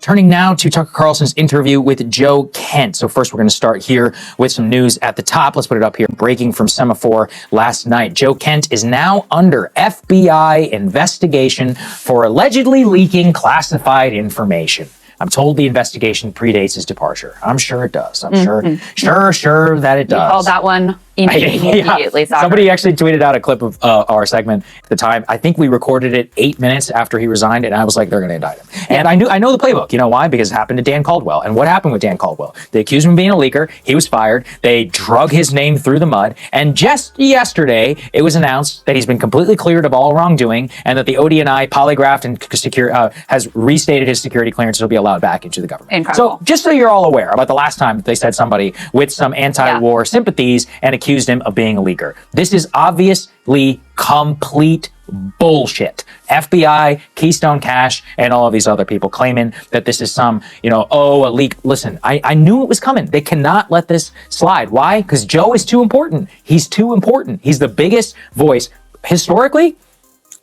Turning now to Tucker Carlson's interview with Joe Kent. So first, we're going to start here with some news at the top. Let's put it up here. Breaking from Semaphore last night. Joe Kent is now under FBI investigation for allegedly leaking classified information. I'm told the investigation predates his departure. I'm sure it does. I'm sure that it does. You called that one immediately. Somebody actually tweeted out a clip of our segment at the time. I think we recorded it 8 minutes after he resigned, and I was like, they're going to indict him. And I know the playbook. You know why? Because it happened to Dan Caldwell. And what happened with Dan Caldwell? They accused him of being a leaker. He was fired. They drug his name through the mud. And just yesterday, it was announced that he's been completely cleared of all wrongdoing, and that the ODNI polygraphed and has restated his security clearance. He'll be allowed back into the government. Incredible. So just so you're all aware about the last time they said somebody with some anti-war sympathies and accused him of being a leaker. This is obviously complete bullshit. FBI, Keystone Cash, and all of these other people claiming that this is some, a leak. Listen, I knew it was coming. They cannot let this slide. Why? Because Joe is too important. He's too important. He's the biggest voice. Historically,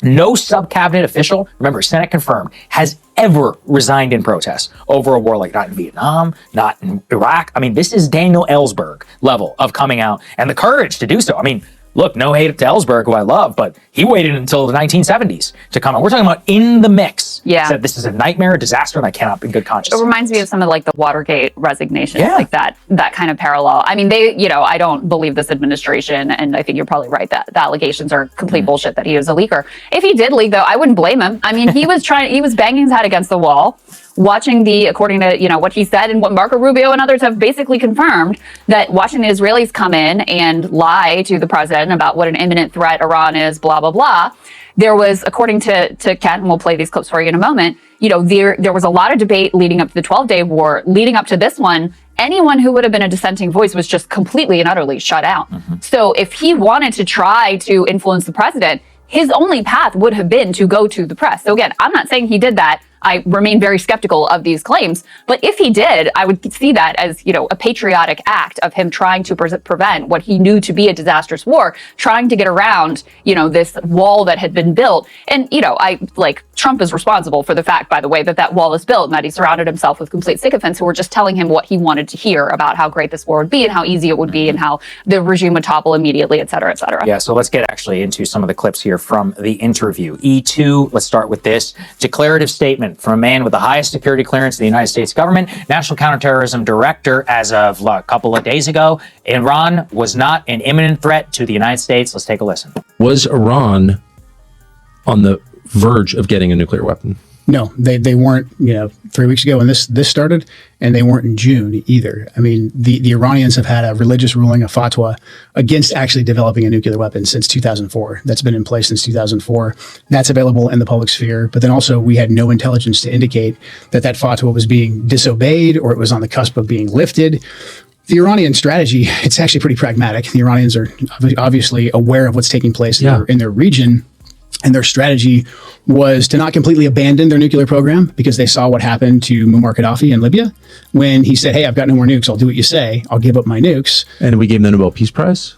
no sub-cabinet official, remember, Senate confirmed, has ever resigned in protest over a war, like not in Vietnam, not in Iraq. I mean, this is Daniel Ellsberg level of coming out and the courage to do so. I mean, look, no hate to Ellsberg, who I love, but he waited until the 1970s to come out. We're talking about in the mix. Yeah. Said this is a nightmare, a disaster, and I cannot in good conscience. It reminds me of some of like the Watergate resignations, like that kind of parallel. I mean, I don't believe this administration, and I think you're probably right that the allegations are complete bullshit that he was a leaker. If he did leak, though, I wouldn't blame him. I mean, he was banging his head against the wall, watching according to, what he said and what Marco Rubio and others have basically confirmed, that watching the Israelis come in and lie to the president about what an imminent threat Iran is, blah, blah, blah. There was, according to Kent, and we'll play these clips for you in a moment, there was a lot of debate leading up to the 12-day war. Leading up to this one, anyone who would have been a dissenting voice was just completely and utterly shut out. So if he wanted to try to influence the president, his only path would have been to go to the press. So again, I'm not saying he did that. I remain very skeptical of these claims, but if he did, I would see that as, a patriotic act of him trying to prevent what he knew to be a disastrous war, trying to get around, this wall that had been built. And, Trump is responsible for the fact, by the way, that wall is built and that he surrounded himself with complete sycophants who were just telling him what he wanted to hear about how great this war would be and how easy it would be and how the regime would topple immediately, et cetera, et cetera. Yeah, so let's get actually into some of the clips here from the interview. E2, let's start with this declarative statement from a man with the highest security clearance in the United States government, National Counterterrorism Director, as of a couple of days ago. Iran was not an imminent threat to the United States. Let's take a listen. Was Iran on the verge of getting a nuclear weapon? No, they weren't, 3 weeks ago when this started, and they weren't in June either. I mean, the Iranians have had a religious ruling, a fatwa, against actually developing a nuclear weapon since 2004. That's been in place since 2004. That's available in the public sphere. But then also we had no intelligence to indicate that fatwa was being disobeyed or it was on the cusp of being lifted. The Iranian strategy, it's actually pretty pragmatic. The Iranians are obviously aware of what's taking place in their region. And their strategy was to not completely abandon their nuclear program, because they saw what happened to Muammar Gaddafi in Libya when he said, hey, I've got no more nukes. I'll do what you say. I'll give up my nukes. And we gave him the Nobel Peace Prize?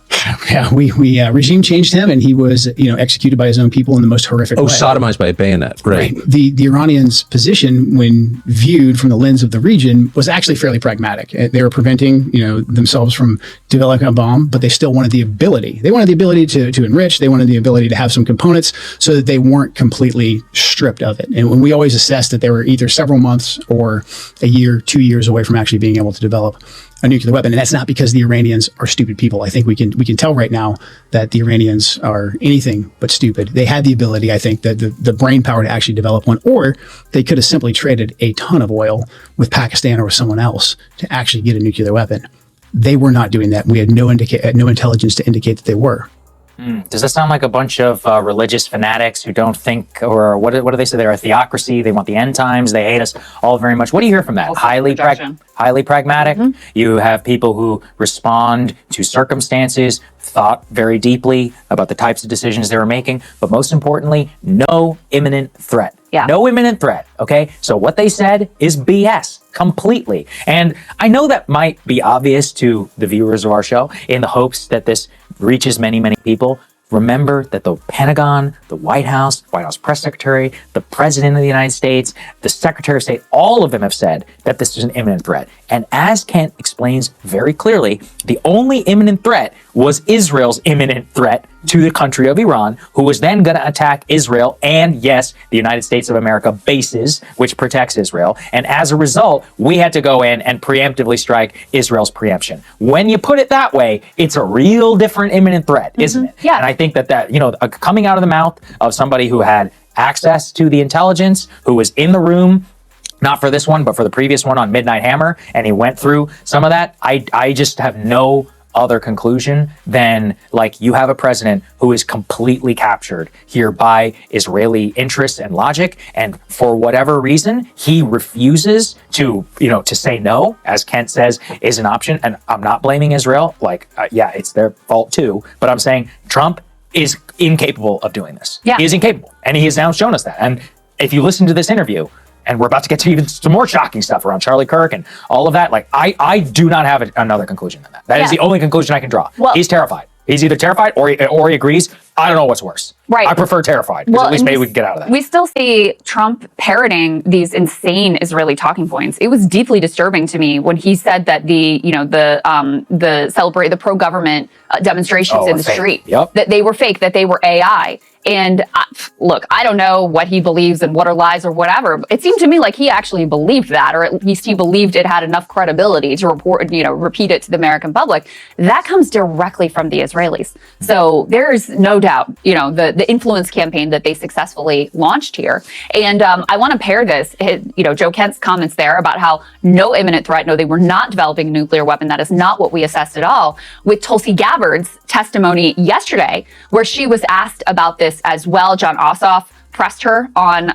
Yeah, we regime changed him, and he was, executed by his own people in the most horrific way. Sodomized by a bayonet. Right. The Iranians' position, when viewed from the lens of the region, was actually fairly pragmatic. They were preventing, themselves from developing a bomb, but they still wanted the ability. They wanted the ability to enrich. They wanted the ability to have some components so that they weren't completely stripped of it. And when we always assessed that they were either several months or a year, 2 years away from actually being able to develop a nuclear weapon. And that's not because the Iranians are stupid people. I think we can tell right now that the Iranians are anything but stupid. They had the ability, I think, that the brain power to actually develop one, or they could have simply traded a ton of oil with Pakistan or with someone else to actually get a nuclear weapon. They were not doing that. We had no intelligence to indicate that they were. Does that sound like a bunch of religious fanatics who don't think, or what do they say? They're a theocracy. They want the end times. They hate us all very much. What do you hear from that? Highly pragmatic. You have people who respond to circumstances, thought very deeply about the types of decisions they were making, but most importantly, no imminent threat. Yeah. No imminent threat. Okay. So what they said is BS completely. And I know that might be obvious to the viewers of our show in the hopes that this reaches many, many people. remember that the Pentagon, the White House press secretary, the president of the United States, the secretary of state, all of them have said that this is an imminent threat. And as Kent explains very clearly, the only imminent threat was Israel's imminent threat to the country of Iran, who was then going to attack Israel and, yes, the United States of America bases, which protects Israel. And as a result, we had to go in and preemptively strike Israel's preemption. When you put it that way, it's a real different imminent threat, isn't it? Yeah. And I think that, coming out of the mouth of somebody who had access to the intelligence, who was in the room, not for this one, but for the previous one on Midnight Hammer, and he went through some of that, I just have no other conclusion than, like, you have a president who is completely captured here by Israeli interests and logic, and for whatever reason he refuses to say no, as Kent says is an option. And I'm not blaming Israel, it's their fault too, but I'm saying Trump is incapable of doing this. He is incapable, and he has now shown us that. And if you listen to this interview, and we're about to get to even some more shocking stuff around Charlie Kirk and all of that, I do not have another conclusion than that. That is the only conclusion I can draw. Well, he's terrified. He's either terrified or he agrees. I don't know what's worse. Right. I prefer terrified, because at least maybe we can get out of that. We still see Trump parroting these insane Israeli talking points. It was deeply disturbing to me when he said that the pro-government demonstrations in the street, that they were fake, that they were AI. And look, I don't know what he believes and what are lies or whatever. But it seemed to me like he actually believed that, or at least he believed it had enough credibility to repeat it to the American public. That comes directly from the Israelis. So there's no doubt, the influence campaign that they successfully launched here. And I want to pair this, Joe Kent's comments there about how no imminent threat, no, they were not developing a nuclear weapon. That is not what we assessed at all. With Tulsi Gabbard's testimony yesterday, where she was asked about this as well. John Ossoff pressed her on,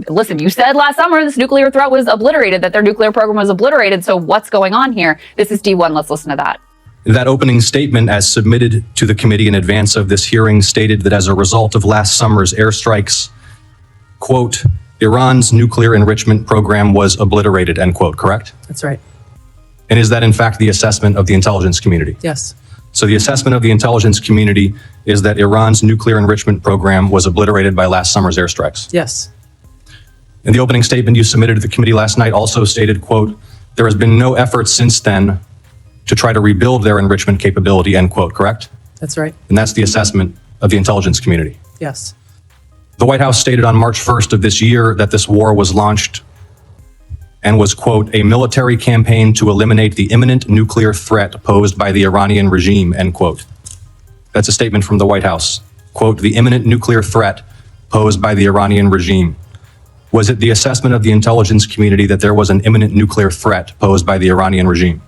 listen, you said last summer this nuclear threat was obliterated, that their nuclear program was obliterated. So what's going on here? This is D1. Let's listen to that. That opening statement, as submitted to the committee in advance of this hearing, stated that as a result of last summer's airstrikes, quote, Iran's nuclear enrichment program was obliterated, end quote, correct? That's right. And is that in fact the assessment of the intelligence community? Yes. So the assessment of the intelligence community is that Iran's nuclear enrichment program was obliterated by last summer's airstrikes. Yes. In the opening statement you submitted to the committee last night also stated, quote, there has been no effort since then to try to rebuild their enrichment capability, end quote, correct? That's right. And that's the assessment of the intelligence community. Yes. The White House stated on March 1st of this year that this war was launched and was, quote, a military campaign to eliminate the imminent nuclear threat posed by the Iranian regime, end quote. That's a statement from the White House. Quote, the imminent nuclear threat posed by the Iranian regime. Was it the assessment of the intelligence community that there was an imminent nuclear threat posed by the Iranian regime?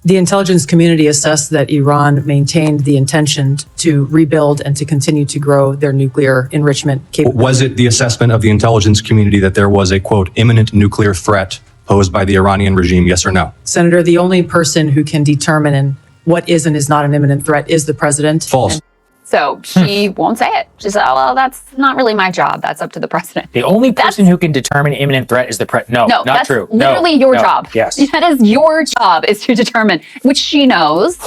The intelligence community assessed that Iran maintained the intention to rebuild and to continue to grow their nuclear enrichment capability. Was it the assessment of the intelligence community that there was a, quote, imminent nuclear threat posed by the Iranian regime, yes or no? Senator, the only person who can determine what is and is not an imminent threat is the president. False. So she won't say it. She said, oh, well, that's not really my job. That's up to the president. The only person who can determine imminent threat is the president. No, not that's true. Literally your job. Yes. That is your job, is to determine, which she knows,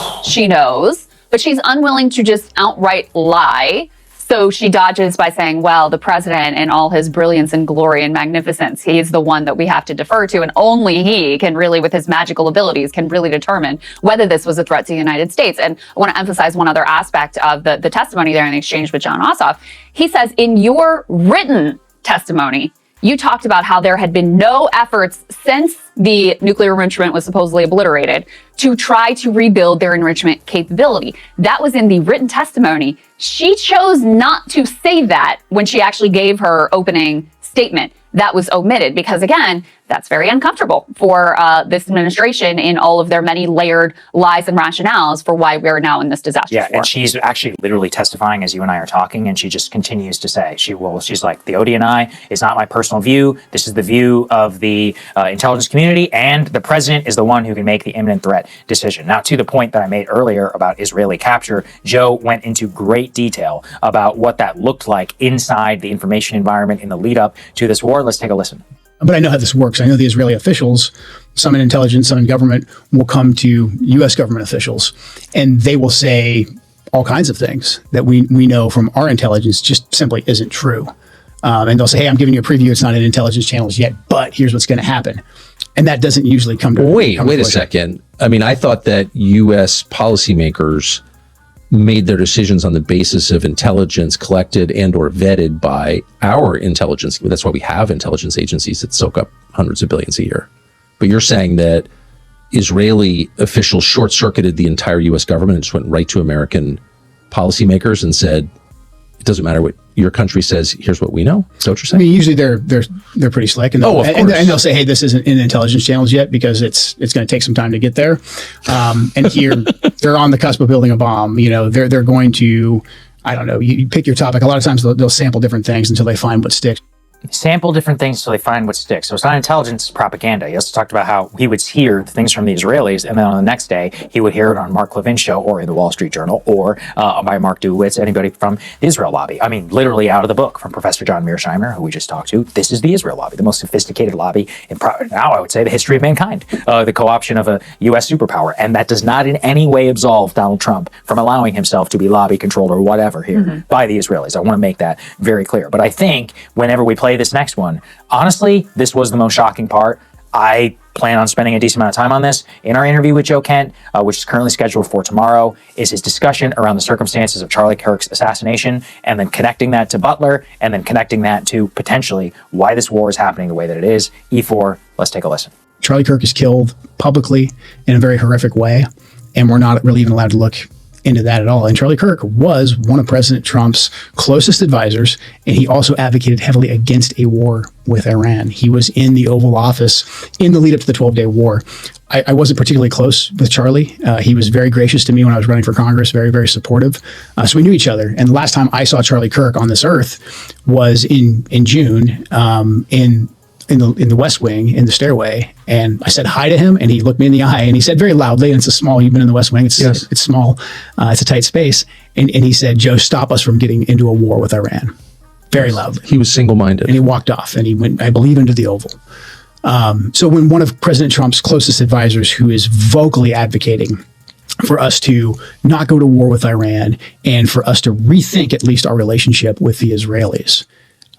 but she's unwilling to just outright lie. So she dodges by saying, well, the president in all his brilliance and glory and magnificence, he is the one that we have to defer to. And only he can really, with his magical abilities, can really determine whether this was a threat to the United States. And I want to emphasize one other aspect of the testimony there in the exchange with John Ossoff. He says, in your written testimony, you talked about how there had been no efforts since the nuclear enrichment was supposedly obliterated to try to rebuild their enrichment capability. That was in the written testimony. She chose not to say that when she actually gave her opening statement. That was omitted because, again, that's very uncomfortable for this administration in all of their many layered lies and rationales for why we're now in this disaster. Yeah, and she's actually literally testifying as you and I are talking, and she just continues to say, she's like, the ODNI is not my personal view. This is the view of the intelligence community, and the president is the one who can make the imminent threat decision. Now, to the point that I made earlier about Israeli capture, Joe went into great detail about what that looked like inside the information environment in the lead up to this war. Let's take a listen. But I know how this works. I know the Israeli officials, some in intelligence, some in government, will come to U.S. government officials, and they will say, all kinds of things that we know from our intelligence just simply isn't true. And they'll say, hey, I'm giving you a preview. It's not in intelligence channels yet, but here's what's going to happen. And that doesn't usually come to Wait a second. I mean, I thought that U.S. policymakers made their decisions on the basis of intelligence collected and or vetted by our intelligence. That's why we have intelligence agencies that soak up hundreds of billions a year. But you're saying that Israeli officials short-circuited the entire U.S. government and just went right to American policymakers and said, it doesn't matter what your country says, here's what we know. Is that what you're saying? I mean, usually they're pretty slick, and and they'll say, hey, this isn't in intelligence channels yet because it's going to take some time to get there. And here they're on the cusp of building a bomb. You know, they're going to, I don't know, you pick your topic. A lot of times they'll sample different things until they find what sticks. Sample different things until they find what sticks. So it's not intelligence, it's propaganda. He also talked about how he would hear things from the Israelis, and then on the next day, he would hear it on Mark Levin's show or in the Wall Street Journal or by Mark Dewitz, anybody from the Israel lobby. I mean, literally out of the book from Professor John Mearsheimer, who we just talked to. This is the Israel lobby, the most sophisticated lobby in now I would say the history of mankind, the co-option of a U.S. superpower. And that does not in any way absolve Donald Trump from allowing himself to be lobby controlled or whatever here by the Israelis. I want to make that very clear. But I think whenever we play this next one, honestly, this was the most shocking part. I plan on spending a decent amount of time on this. In our interview with Joe Kent, which is currently scheduled for tomorrow, is his discussion around the circumstances of Charlie Kirk's assassination, and then connecting that to Butler, and then connecting that to potentially why this war is happening the way that it is. E4, let's take a listen. Charlie Kirk is killed publicly in a very horrific way, and we're not really even allowed to look into that at all. And Charlie Kirk was one of President Trump's closest advisors, and he also advocated heavily against a war with Iran. He was in the Oval Office in the lead up to the 12-day war. I wasn't particularly close with Charlie. He was very gracious to me when I was running for Congress, very, very supportive. So we knew each other. And the last time I saw Charlie Kirk on this earth was in June in the West Wing, in the stairway, and I said hi to him, and he looked me in the eye, and he said very loudly, and it's a small, you've been in the West Wing, it's small, it's a tight space, and he said, Joe, stop us from getting into a war with Iran. Very loudly. He was single-minded. And he walked off, and he went, I believe, into the Oval. So when one of President Trump's closest advisors, who is vocally advocating for us to not go to war with Iran, and for us to rethink at least our relationship with the Israelis,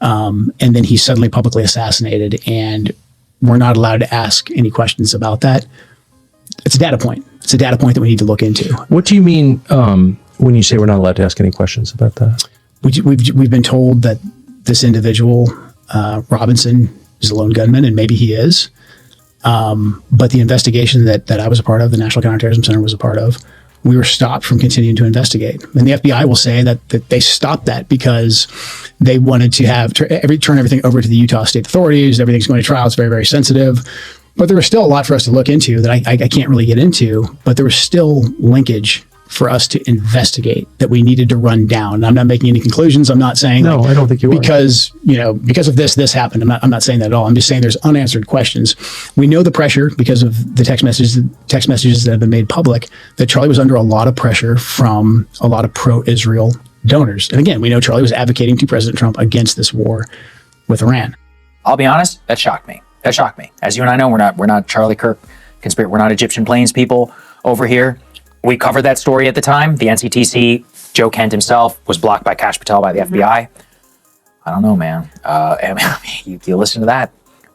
and then he's suddenly publicly assassinated, and we're not allowed to ask any questions about that. It's a data point. It's a data point that we need to look into. What do you mean when you say we're not allowed to ask any questions about that? We've been told that this individual, Robinson, is a lone gunman, and maybe he is. But the investigation that I was a part of, the National Counterterrorism Center was a part of, we were stopped from continuing to investigate. And the FBI will say that they stopped that because they wanted to turn everything over to the Utah state authorities. Everything's going to trial. It's very, very sensitive. But there was still a lot for us to look into that I can't really get into. But there was still linkage for us to investigate that we needed to run down. And I'm not making any conclusions. I'm not saying I don't think you are. Because of this happened. I'm not saying that at all. I'm just saying there's unanswered questions. We know the pressure because of the text messages that have been made public, that Charlie was under a lot of pressure from a lot of pro-Israel donors. And again, we know Charlie was advocating to President Trump against this war with Iran. I'll be honest, that shocked me. That shocked me. As you and I know, we're not Charlie Kirk conspiracy. We're not Egyptian plains people over here. We covered that story at the time. The NCTC, Joe Kent himself, was blocked by Kash Patel by the FBI. I don't know, man. You listen to that.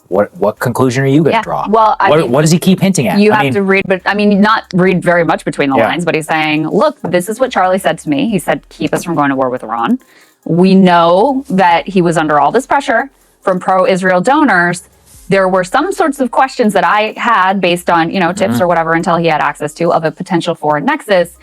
What conclusion are you going to draw? Well, what does he keep hinting at? You have to read, but not read very much between the lines, but he's saying, look, this is what Charlie said to me. He said, keep us from going to war with Iran. We know that he was under all this pressure from pro-Israel donors. There were some sorts of questions that I had based on, tips or whatever until he had access to of a potential foreign nexus.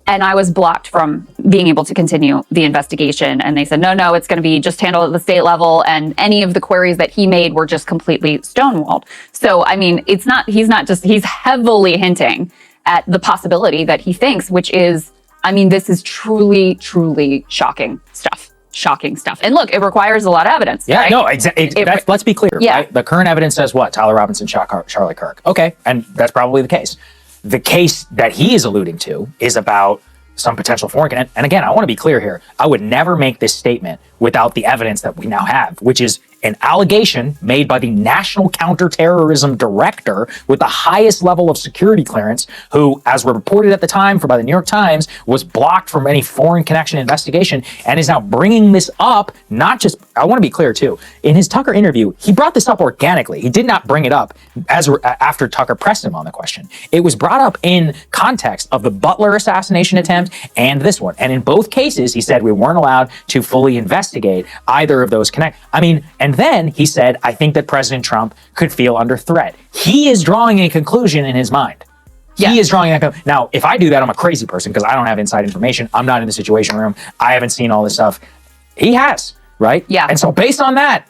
And I was blocked from being able to continue the investigation. And they said, no, it's going to be just handled at the state level. And any of the queries that he made were just completely stonewalled. So, he's heavily hinting at the possibility that he thinks, which is, this is truly, truly shocking stuff. Shocking stuff. And look, it requires a lot of evidence. Yeah, right? no, exactly. Let's be clear. Yeah. Right? The current evidence says what? Tyler Robinson shot Charlie Kirk. Okay, and that's probably the case. The case that he is alluding to is about some potential foreign. And again, I want to be clear here. I would never make this statement without the evidence that we now have, which is an allegation made by the National Counterterrorism Director with the highest level of security clearance, who, as reported at the time by the New York Times, was blocked from any foreign connection investigation and is now bringing this up. Not just, I want to be clear too, in his Tucker interview, he brought this up organically. He did not bring it up after Tucker pressed him on the question. It was brought up in context of the Butler assassination attempt and this one. And in both cases, he said we weren't allowed to fully investigate either of those and then he said, I think that President Trump could feel under threat. He is drawing a conclusion in his mind. He is drawing that. Now, if I do that, I'm a crazy person because I don't have inside information. I'm not in the Situation Room. I haven't seen all this stuff. He has, right? Yeah. And so based on that,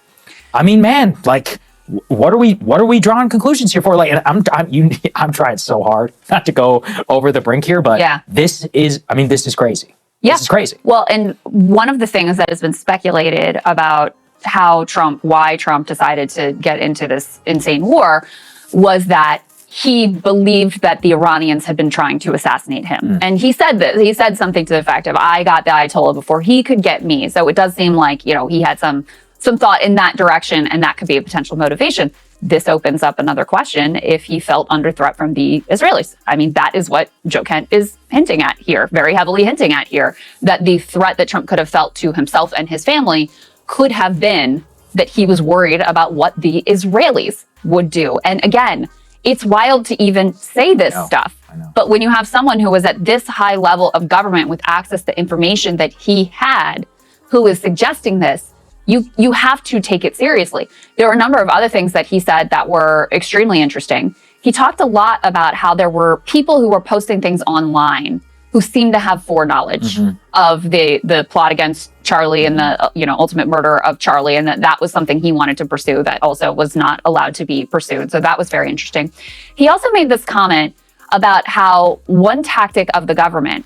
I mean, man, like, what are we drawing conclusions here for? Like, and I'm trying so hard not to go over the brink here, but this is crazy. Yeah. This is crazy. Well, and one of the things that has been speculated about why Trump decided to get into this insane war was that he believed that the Iranians had been trying to assassinate him. And he said this. He said something to the effect of, I got the Ayatollah before he could get me. So it does seem like, he had some thought in that direction, and that could be a potential motivation. This opens up another question if he felt under threat from the Israelis. I mean, that is what Joe Kent is hinting at here, very heavily hinting at here, that the threat that Trump could have felt to himself and his family could have been that he was worried about what the Israelis would do. And again, it's wild to even say this stuff. But when you have someone who was at this high level of government with access to information that he had, who is suggesting this, you have to take it seriously. There were a number of other things that he said that were extremely interesting. He talked a lot about how there were people who were posting things online who seemed to have foreknowledge of the plot against Charlie and the ultimate murder of Charlie, and that was something he wanted to pursue that also was not allowed to be pursued. So that was very interesting. He also made this comment about how one tactic of the government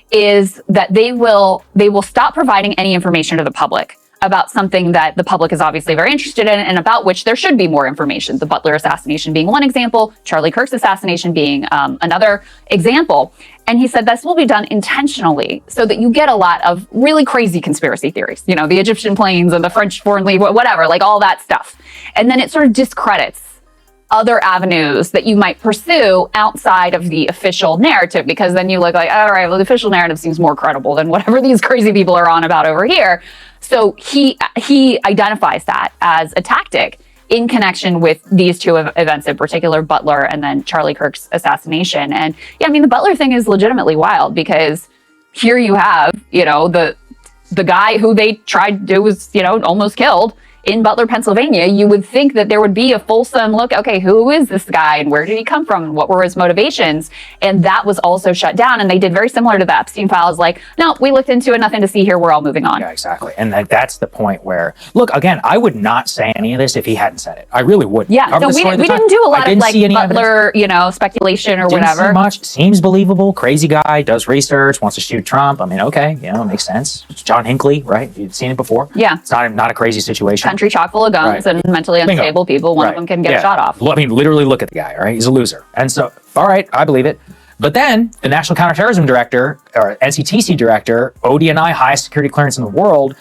is that they will stop providing any information to the public about something that the public is obviously very interested in and about which there should be more information. The Butler assassination being one example, Charlie Kirk's assassination being another example. And he said this will be done intentionally so that you get a lot of really crazy conspiracy theories, the Egyptian planes and the French foreign league, whatever, like all that stuff. And then it sort of discredits other avenues that you might pursue outside of the official narrative, because then you look like, all right, well, the official narrative seems more credible than whatever these crazy people are on about over here. So he identifies that as a tactic in connection with these two events in particular, Butler and then Charlie Kirk's assassination. And the Butler thing is legitimately wild because here you have, the guy who they tried to was, almost killed in Butler, Pennsylvania. You would think that there would be a fulsome look, okay, who is this guy and where did he come from? What were his motivations? And that was also shut down. And they did very similar to the Epstein files, like, no, we looked into it, nothing to see here, we're all moving on. Yeah, exactly. And that's the point where, look, again, I would not say any of this if he hadn't said it. I really wouldn't. Yeah, so we didn't do a lot of like Butler, speculation or whatever. Didn't see much. Seems believable. Crazy guy, does research, wants to shoot Trump. I mean, okay, makes sense. It's John Hinckley, right? You've seen it before. Yeah. It's not a crazy situation. Country chock full of guns and mentally unstable people. One of them can get a shot off. I mean, literally look at the guy, right? He's a loser. And so, all right, I believe it. But then the National Counterterrorism Director, or NCTC Director, ODNI, highest security clearance in the world,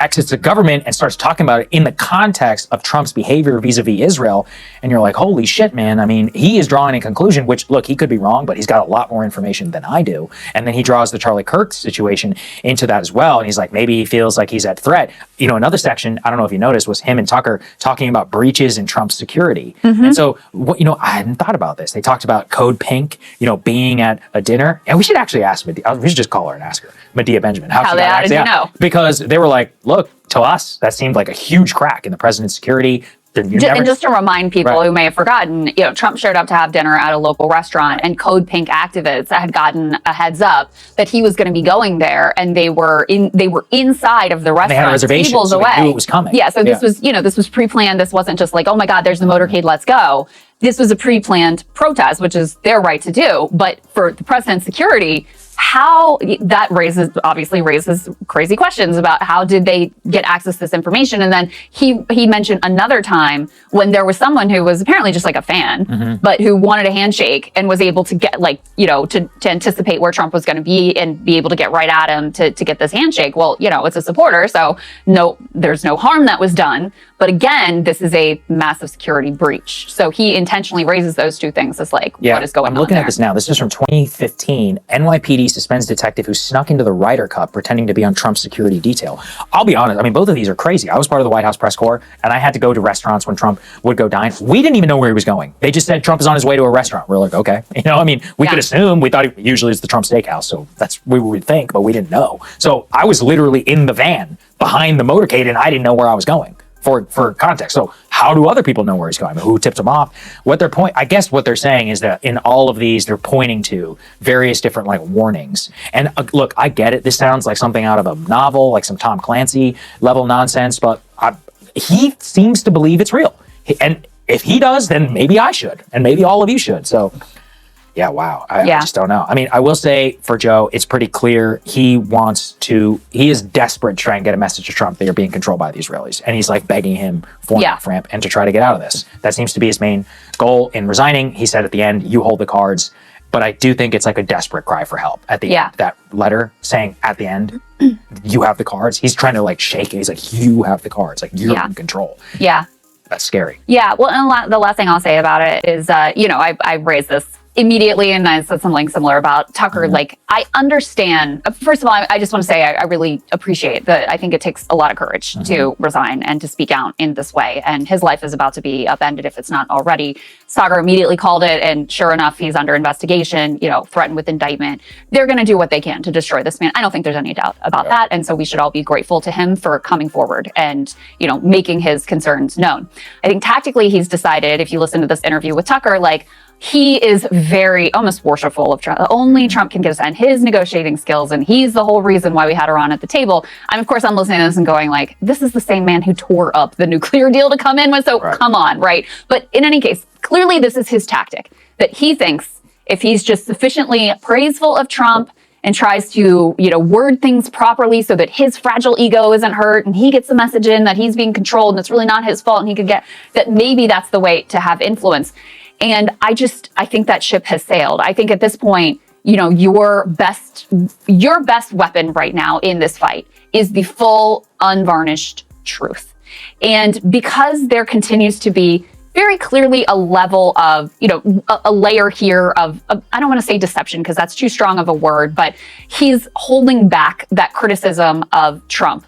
exits the government and starts talking about it in the context of Trump's behavior vis-a-vis Israel. And you're like, holy shit, man. I mean, he is drawing a conclusion, which, look, he could be wrong, but he's got a lot more information than I do. And then he draws the Charlie Kirk situation into that as well. And he's like, maybe he feels like he's at threat. Another section, I don't know if you noticed, was him and Tucker talking about breaches in Trump's security. And so, I hadn't thought about this. They talked about Code Pink, being at a dinner. And we should actually ask Medea. We should just call her and ask her. Medea Benjamin. How did you know? Because they were like, look, to us, that seemed like a huge crack in the president's security. And just to remind people who may have forgotten, Trump showed up to have dinner at a local restaurant, and Code Pink activists had gotten a heads up that he was going to be going there, and they were inside of the restaurant, they had a reservation, tables so away. They knew it was coming. Yeah, so this was, this was pre-planned. This wasn't just like, oh my God, there's the motorcade, let's go. This was a pre-planned protest, which is their right to do. But for the president's security, how that obviously raises crazy questions about how did they get access to this information. And then he mentioned another time when there was someone who was apparently just like a fan, but who wanted a handshake and was able to get to anticipate where Trump was going to be and be able to get right at him to get this handshake. Well, it's a supporter, so no, there's no harm that was done. But again, this is a massive security breach. So he intentionally raises those two things as like, what is going on I'm looking there? at this now. This is from 2015. NYPD suspends detective who snuck into the Ryder Cup pretending to be on Trump's security detail. I'll be honest. I mean, both of these are crazy. I was part of the White House press corps, and I had to go to restaurants when Trump would go dine. We didn't even know where he was going. They just said Trump is on his way to a restaurant. We're like, okay. I mean, we could assume. We thought usually it's the Trump Steakhouse, so that's what we would think, but we didn't know. So I was literally in the van behind the motorcade, and I didn't know where I was going. For context. So how do other people know where he's going? Who tipped him off? I guess what they're saying is that in all of these, they're pointing to various different like warnings. And look, I get it. This sounds like something out of a novel, like some Tom Clancy level nonsense, but he seems to believe it's real. And if he does, then maybe I should, and maybe all of you should. So yeah, wow. I just don't know. I mean, I will say for Joe, it's pretty clear he is desperate to try and get a message to Trump that you're being controlled by the Israelis. And he's like begging him for an off-ramp and to try to get out of this. That seems to be his main goal in resigning. He said at the end, you hold the cards. But I do think it's like a desperate cry for help at the end. That letter saying at the end, you have the cards. He's trying to like shake it. He's like, you have the cards. Like you're in control. Yeah. That's scary. Yeah. Well, and the last thing I'll say about it is, I raised this immediately, and I said something similar about Tucker. Like, I understand. First of all, I just want to say I really appreciate that. I think it takes a lot of courage to resign and to speak out in this way. And his life is about to be upended if it's not already. Saagar immediately called it, and sure enough, he's under investigation, threatened with indictment. They're going to do what they can to destroy this man. I don't think there's any doubt about that. And so we should all be grateful to him for coming forward and, making his concerns known. I think tactically he's decided, if you listen to this interview with Tucker, like, he is very almost worshipful of Trump. Only Trump can get us and his negotiating skills, and he's the whole reason why we had Iran at the table. Of course, I'm listening to this and going like, this is the same man who tore up the nuclear deal to come in with, so come on, right? But in any case, clearly this is his tactic, that he thinks if he's just sufficiently praiseful of Trump and tries to, word things properly so that his fragile ego isn't hurt and he gets the message in that he's being controlled and it's really not his fault and he could get, that maybe that's the way to have influence. And I think that ship has sailed. I think at this point, your best weapon right now in this fight is the full, unvarnished truth. And because there continues to be very clearly a level of, a layer here of I don't want to say deception because that's too strong of a word, but he's holding back that criticism of Trump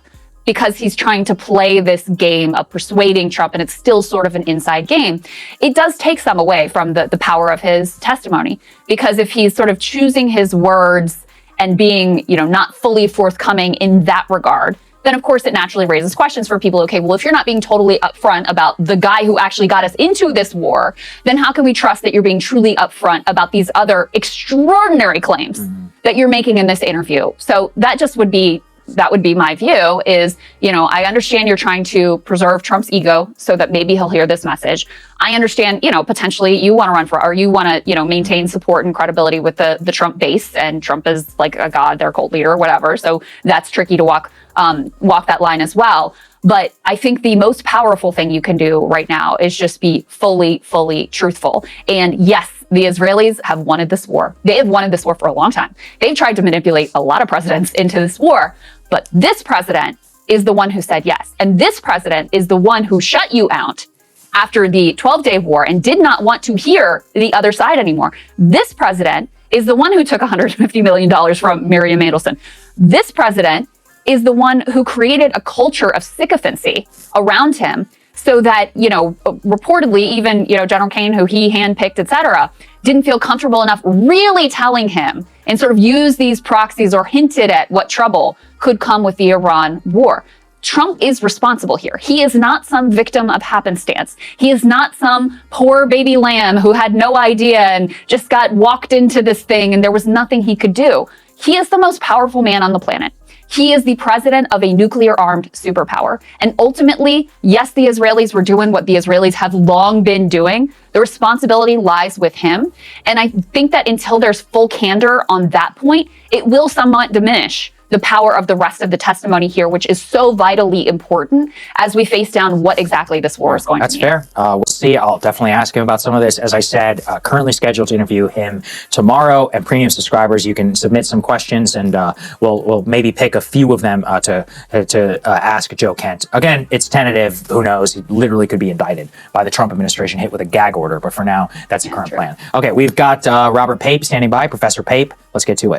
because he's trying to play this game of persuading Trump, and it's still sort of an inside game. It does take some away from the power of his testimony, because if he's sort of choosing his words and being, not fully forthcoming in that regard, then of course it naturally raises questions for people. Okay, well, if you're not being totally upfront about the guy who actually got us into this war, then how can we trust that you're being truly upfront about these other extraordinary claims that you're making in this interview? So that would be my view is, I understand you're trying to preserve Trump's ego so that maybe he'll hear this message. I understand, potentially you want to run for, or you want to, maintain support and credibility with the Trump base, and Trump is like a god, their cult leader or whatever. So that's tricky to walk that line as well. But I think the most powerful thing you can do right now is just be fully truthful. And yes, the Israelis have wanted this war. They have wanted this war for a long time. They've tried to manipulate a lot of presidents into this war. But this president is the one who said yes. And this president is the one who shut you out after the 12-day war and did not want to hear the other side anymore. This president is the one who took $150 million from Miriam Adelson. This president is the one who created a culture of sycophancy around him so that, reportedly even, General Kane, who he handpicked, et cetera, didn't feel comfortable enough really telling him and sort of use these proxies or hinted at what trouble could come with the Iran war. Trump is responsible here. He is not some victim of happenstance. He is not some poor baby lamb who had no idea and just got walked into this thing and there was nothing he could do. He is the most powerful man on the planet. He is the president of a nuclear-armed superpower. And ultimately, yes, the Israelis were doing what the Israelis have long been doing. The responsibility lies with him. And I think that until there's full candor on that point, it will somewhat diminish the power of the rest of the testimony here, which is so vitally important as we face down what exactly this war is going That's to mean. fair. We'll see. I'll definitely ask him about some of this. As I said, currently scheduled to interview him tomorrow. And premium subscribers, you can submit some questions, and we'll maybe pick a few of them to ask Joe Kent. Again, it's tentative. Who knows? He literally could be indicted by the Trump administration, hit with a gag order. But for now, that's the current plan. Okay, we've got Robert Pape standing by. Professor Pape, let's get to it.